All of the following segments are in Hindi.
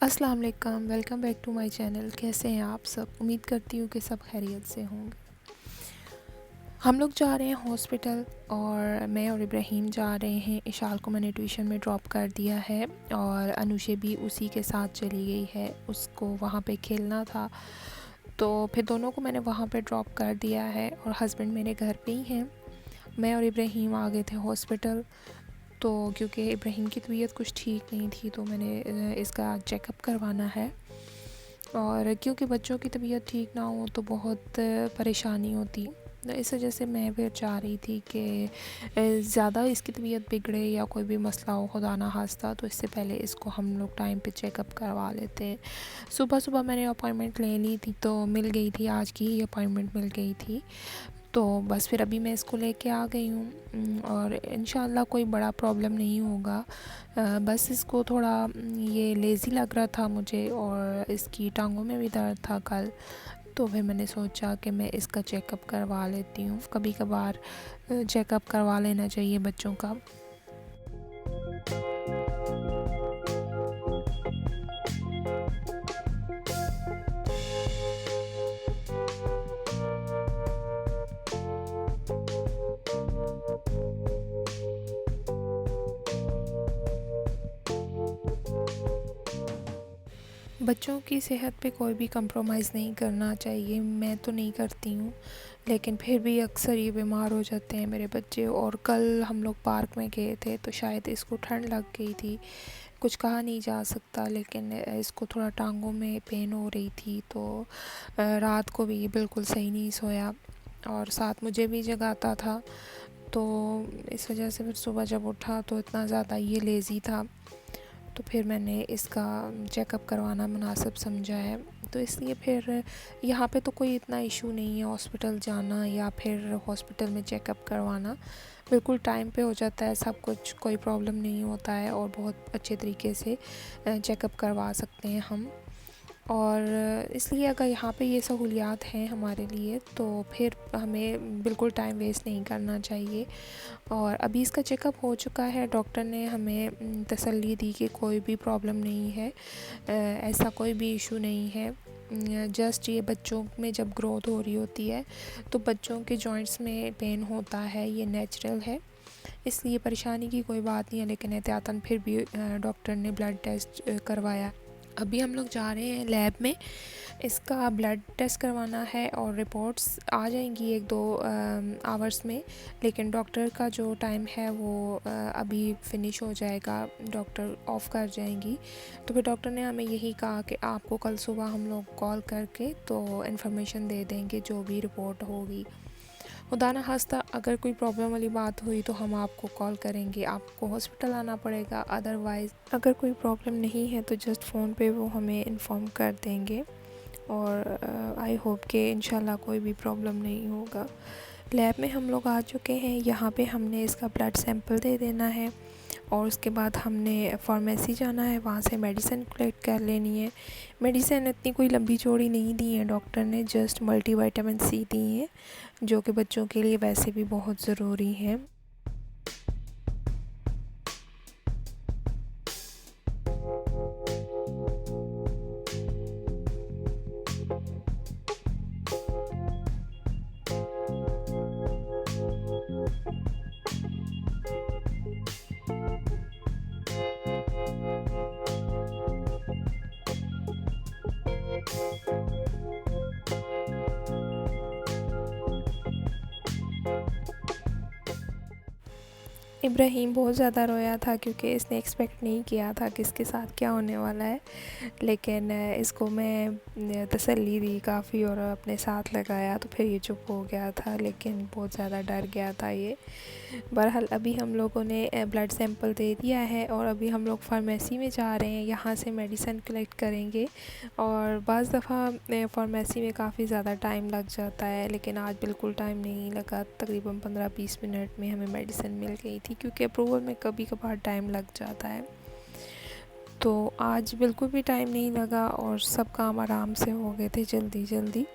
अस्सलाम वालेकुम, welcome back to my channel. कैसे हैं आप सब? उम्मीद करती हूँ कि सब खैरियत से होंगे। हम लोग जा रहे हैं हॉस्पिटल और मैं और इब्राहिम जा रहे हैं। इशाल को मैंने ट्यूशन में ड्रॉप कर दिया है और अनुशे भी उसी के साथ चली गई है। उसको वहाँ पे खेलना था, तो फिर दोनों को मैंने वहाँ पे ड्रॉप कर दिया है और हस्बैंड मेरे घर पे ही हैं। मैं और इब्राहिम आ गए थे हॉस्पिटल, तो क्योंकि इब्राहिम की तबीयत कुछ ठीक नहीं थी तो मैंने इसका चेकअप करवाना है। और क्योंकि बच्चों की तबीयत ठीक ना हो तो बहुत परेशानी होती, तो इस वजह से मैं फिर चाह रही थी कि ज़्यादा इसकी तबीयत बिगड़े या कोई भी मसला हो, खुदा ना खास्ता, तो इससे पहले इसको हम लोग टाइम पे चेकअप करवा लेते हैं। सुबह सुबह मैंने अपॉइंटमेंट ले ली थी, तो मिल गई थी, आज की ही अपॉइंटमेंट मिल गई थी। तो बस फिर अभी मैं इसको लेके आ गई हूँ और इंशाल्लाह कोई बड़ा प्रॉब्लम नहीं होगा। बस इसको थोड़ा ये लेज़ी लग रहा था मुझे और इसकी टांगों में भी दर्द था कल, तो फिर मैंने सोचा कि मैं इसका चेकअप करवा लेती हूँ। कभी कभार चेकअप करवा लेना चाहिए बच्चों का। बच्चों की सेहत पे कोई भी कंप्रोमाइज़ नहीं करना चाहिए, मैं तो नहीं करती हूँ, लेकिन फिर भी अक्सर ये बीमार हो जाते हैं मेरे बच्चे। और कल हम लोग पार्क में गए थे तो शायद इसको ठंड लग गई थी, कुछ कहा नहीं जा सकता, लेकिन इसको थोड़ा टांगों में पेन हो रही थी, तो रात को भी ये बिल्कुल सही नहीं सोया और साथ मुझे भी जगाता था। तो इस वजह से फिर सुबह जब उठा तो इतना ज़्यादा ये लेज़ी था, तो फिर मैंने इसका चेकअप करवाना मुनासिब समझा है। तो इसलिए फिर यहाँ पे तो कोई इतना इशू नहीं है, हॉस्पिटल जाना या फिर हॉस्पिटल में चेकअप करवाना बिल्कुल टाइम पे हो जाता है सब कुछ, कोई प्रॉब्लम नहीं होता है और बहुत अच्छे तरीके से चेकअप करवा सकते हैं हम। और इसलिए अगर यहाँ पे ये सहूलियात हैं हमारे लिए तो फिर हमें बिल्कुल टाइम वेस्ट नहीं करना चाहिए। और अभी इसका चेकअप हो चुका है, डॉक्टर ने हमें तसल्ली दी कि कोई भी प्रॉब्लम नहीं है, ऐसा कोई भी इशू नहीं है। जस्ट ये बच्चों में जब ग्रोथ हो रही होती है तो बच्चों के जॉइंट्स में पेन होता है, ये नेचुरल है, इसलिए परेशानी की कोई बात नहीं है। लेकिन एहतियातन फिर भी डॉक्टर ने ब्लड टेस्ट करवाया। अभी हम लोग जा रहे हैं लैब में, इसका ब्लड टेस्ट करवाना है और रिपोर्ट्स आ जाएंगी 1-2 आवर्स में। लेकिन डॉक्टर का जो टाइम है वो अभी फ़िनिश हो जाएगा, डॉक्टर ऑफ़ कर जाएंगी। तो फिर डॉक्टर ने हमें यही कहा कि आपको कल सुबह हम लोग कॉल करके तो इन्फॉर्मेशन दे देंगे जो भी रिपोर्ट होगी। खुदा ना खास्ता अगर कोई प्रॉब्लम वाली बात हुई तो हम आपको कॉल करेंगे, आपको हॉस्पिटल आना पड़ेगा। अदरवाइज़ अगर कोई प्रॉब्लम नहीं है तो जस्ट फ़ोन पे वो हमें इन्फॉर्म कर देंगे और आई होप कि इंशाल्लाह कोई भी प्रॉब्लम नहीं होगा। लैब में हम लोग आ चुके हैं, यहाँ पे हमने इसका ब्लड सैंपल दे देना है और उसके बाद हमने फार्मेसी जाना है, वहाँ से मेडिसिन कलेक्ट कर लेनी है। मेडिसिन इतनी कोई लंबी चौड़ी नहीं दी है डॉक्टर ने, जस्ट मल्टीविटामिन सी दी है जो कि बच्चों के लिए वैसे भी बहुत ज़रूरी है। इब्राहिम बहुत ज़्यादा रोया था क्योंकि इसने एक्सपेक्ट नहीं किया था कि इसके साथ क्या होने वाला है, लेकिन इसको मैं तसल्ली दी काफ़ी और अपने साथ लगाया तो फिर ये चुप हो गया था, लेकिन बहुत ज़्यादा डर गया था ये। बहरहाल अभी हम लोगों ने ब्लड सैंपल दे दिया है और अभी हम लोग फार्मेसी में जा रहे हैं, यहाँ से मेडिसिन कलेक्ट करेंगे। और बाज़ दफ़ा फार्मेसी में काफ़ी ज़्यादा टाइम लग जाता है, लेकिन आज बिल्कुल टाइम नहीं लगा, तकरीबन 15-20 मिनट में हमें मेडिसिन मिल गई थी, क्योंकि अप्रूवल में कभी कभार टाइम लग जाता है। तो आज बिल्कुल भी टाइम नहीं लगा और सब काम आराम से हो गए थे जल्दी जल्दी।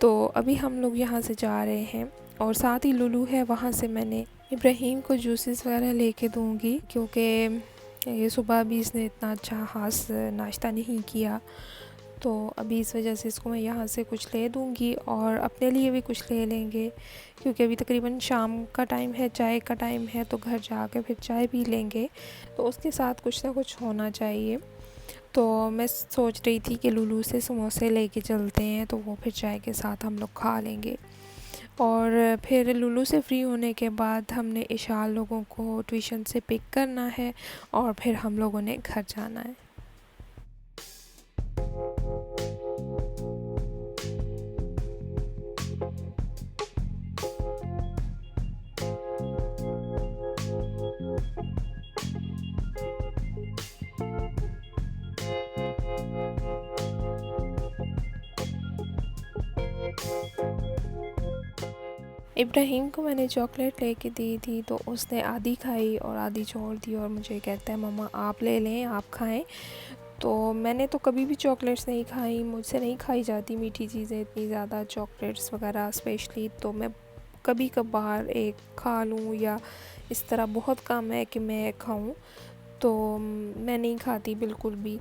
तो अभी हम लोग यहाँ से जा रहे हैं और साथ ही लुलू है, वहाँ से मैंने इब्राहीम को जूसेस वगैरह लेके दूँगी, क्योंकि ये सुबह भी इसने इतना अच्छा ख़ास नाश्ता नहीं किया। तो अभी इस वजह से इसको मैं यहाँ से कुछ ले दूँगी और अपने लिए भी कुछ ले लेंगे, क्योंकि अभी तकरीबन शाम का टाइम है, चाय का टाइम है, तो घर जाके फिर चाय पी लेंगे। तो उसके साथ कुछ ना कुछ होना चाहिए। तो मैं सोच रही थी कि लुलू से समोसे लेके चलते हैं, तो वो फिर चाय के साथ हम लोग खा लेंगे। और फिर लुलू से फ्री होने के बाद हमने इशाल लोगों को ट्यूशन से पिक करना है और फिर हम लोगों ने घर जाना है। इब्राहीम को मैंने चॉकलेट लेके दी थी, तो उसने आधी खाई और आधी छोड़ दी और मुझे कहता है मम्मा आप ले लें, आप खाएं। तो मैंने तो कभी भी चॉकलेट्स नहीं खाई, मुझसे नहीं खाई जाती मीठी चीज़ें इतनी ज़्यादा, चॉकलेट्स वगैरह स्पेशली। तो मैं कभी कभार एक खा लूँ, या इस तरह बहुत कम है कि मैं खाऊँ। तो मैं नहीं खाती बिल्कुल भी।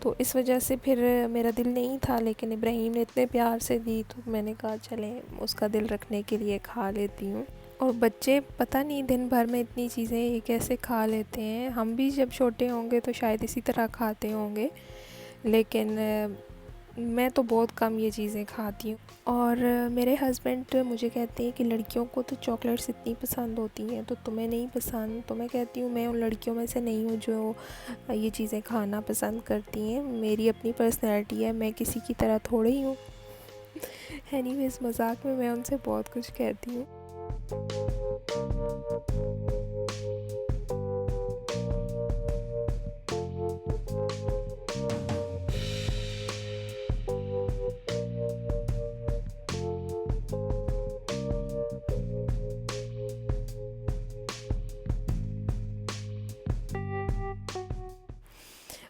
तो इस वजह से फिर मेरा दिल नहीं था, लेकिन इब्राहीम ने इतने प्यार से दी तो मैंने कहा चलें उसका दिल रखने के लिए खा लेती हूँ। और बच्चे पता नहीं दिन भर में इतनी चीज़ें ये कैसे खा लेते हैं। हम भी जब छोटे होंगे तो शायद इसी तरह खाते होंगे, लेकिन मैं तो बहुत कम ये चीज़ें खाती हूँ। और मेरे हस्बैंड मुझे कहते हैं कि लड़कियों को तो चॉकलेट्स इतनी पसंद होती हैं, तो तुम्हें नहीं पसंद। तो मैं कहती हूँ मैं उन लड़कियों में से नहीं हूँ जो ये चीज़ें खाना पसंद करती हैं। मेरी अपनी पर्सनैलिटी है, मैं किसी की तरह थोड़ी ही हूँ। एनीवेज़, मजाक में मैं उनसे बहुत कुछ कहती हूँ।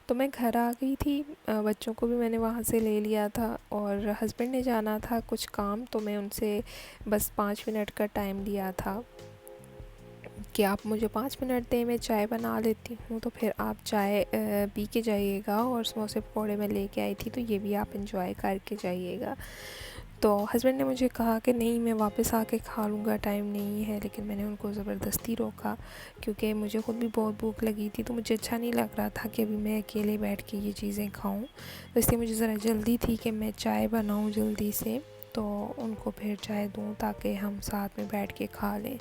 तो मैं घर आ गई थी, बच्चों को भी मैंने वहाँ से ले लिया था और हस्बैंड ने जाना था कुछ काम, तो मैं उनसे बस 5 मिनट का टाइम लिया था कि आप मुझे 5 मिनट दें, मैं चाय बना लेती हूँ, तो फिर आप चाय पी के जाइएगा। और समोसे पकौड़े मैं लेके आई थी, तो ये भी आप इंजॉय करके जाइएगा। तो हस्बैंड ने मुझे कहा कि नहीं मैं वापस आके खा लूँगा, टाइम नहीं है, लेकिन मैंने उनको ज़बरदस्ती रोका, क्योंकि मुझे ख़ुद भी बहुत भूख लगी थी। तो मुझे अच्छा नहीं लग रहा था कि अभी मैं अकेले बैठ के ये चीज़ें खाऊं, तो इसलिए मुझे ज़रा जल्दी थी कि मैं चाय बनाऊं जल्दी से, तो उनको फिर चाय दूं ताकि हम साथ में बैठ के खा लें।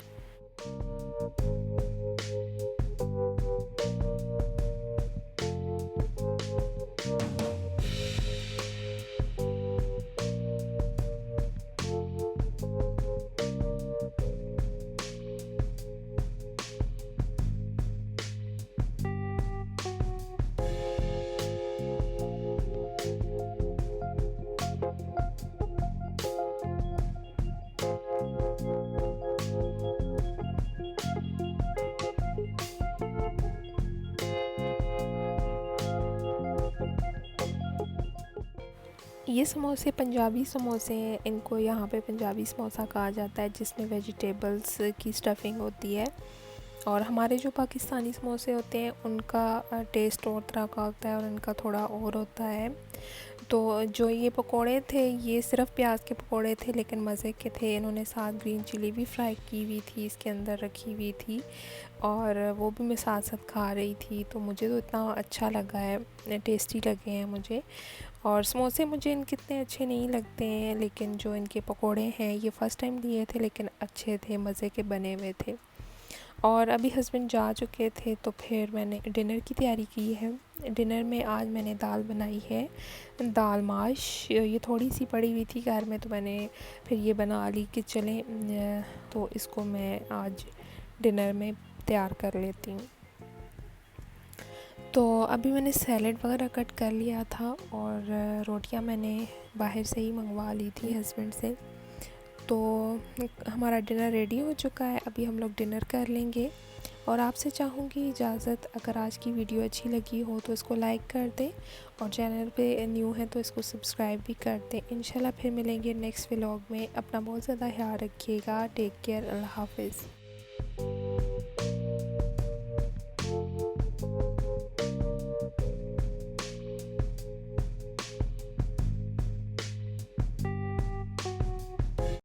ये समोसे पंजाबी समोसे हैं, इनको यहाँ पे पंजाबी समोसा कहा जाता है, जिसमें वेजिटेबल्स की स्टफिंग होती है। और हमारे जो पाकिस्तानी समोसे होते हैं उनका टेस्ट और तरह का होता है और उनका थोड़ा और होता है। तो जो ये पकोड़े थे ये सिर्फ़ प्याज के पकोड़े थे, लेकिन मज़े के थे। इन्होंने साथ ग्रीन चिली भी फ्राई की हुई थी, इसके अंदर रखी हुई थी, और वो भी मैं साथ साथ खा रही थी। तो मुझे तो इतना अच्छा लगा है, टेस्टी लगे हैं मुझे। और समोसे मुझे इनके इतने अच्छे नहीं लगते हैं, लेकिन जो इनके पकोड़े हैं ये फ़र्स्ट टाइम लिए थे, लेकिन अच्छे थे, मज़े के बने हुए थे। और अभी हस्बैंड जा चुके थे, तो फिर मैंने डिनर की तैयारी की है। डिनर में आज मैंने दाल बनाई है, दाल माश। ये थोड़ी सी पड़ी हुई थी घर में, तो मैंने फिर ये बना ली कि चलें, तो इसको मैं आज डिनर में तैयार कर लेती हूँ। तो अभी मैंने सैलड वगैरह कट कर लिया था, और रोटियां मैंने बाहर से ही मंगवा ली थी हस्बैंड से। तो हमारा डिनर रेडी हो चुका है, अभी हम लोग डिनर कर लेंगे। और आपसे चाहूँगी इजाज़त। अगर आज की वीडियो अच्छी लगी हो तो इसको लाइक कर दें और चैनल पे न्यू है तो इसको सब्सक्राइब भी कर दें। इंशाल्लाह फिर मिलेंगे नेक्स्ट व्लॉग में। अपना बहुत ज़्यादा ख्याल रखिएगा। Take care. अल्लाह हाफ़िज़।